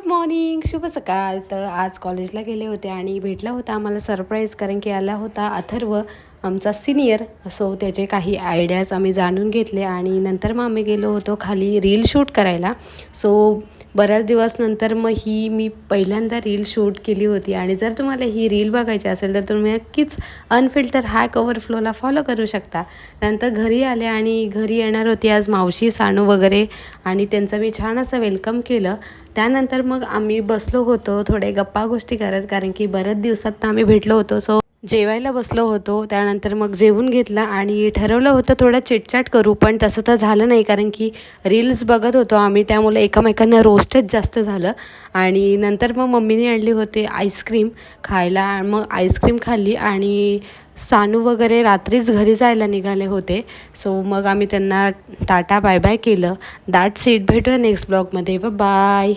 Good morning, शुभ सकाळ. तर आज कॉलेजला गेले होते आणि भेटला होता आम्हाला सरप्राईज, कारण की आला होता अथर्व, आमचा सिनियर. सो त्याचे काही आयडियाज आम्ही जाणून घेतले आणि नंतर मग आम्ही गेलो होतो खाली रील शूट करायला. सो बऱ्याच दिवस नंतर मग मी पहिल्यांदा रील शूट केली होती. आणि जर तुम्हाला ही रील बघायची असेल तर तुम्ही नक्कीच अनफिल्टर हॅक ओव्हरफ्लोला फॉलो करू शकता. नंतर घरी आले आणि घरी येणार होती आज मावशी, सानू वगैरे, आणि त्यांचं मी छान असं वेलकम केलं. त्यानंतर मग आम्ही बसलो होतो थोडे गप्पा गोष्टी करत, कारण की बऱ्याच दिवसात आम्ही भेटलो होतो. सो जेवायला बसलो होतो. त्यानंतर मग जेवून घेतलं आणि ठरवलं होतं थोडं चिटचॅट करू, पण तसं तर झालं नाही, कारण की रील्स बघत होतो आम्ही, त्यामुळे एकमेकांना रोस्टच जास्त झालं. आणि नंतर मग मम्मीने आणली होती आईस्क्रीम खायला. मग आईस्क्रीम खाल्ली आणि सानू वगैरे रात्रीच घरी जायला निघाले होते. सो मग आम्ही त्यांना टाटा बाय बाय केलं. That's it. भेटूया नेक्स्ट ब्लॉगमध्ये. बाय.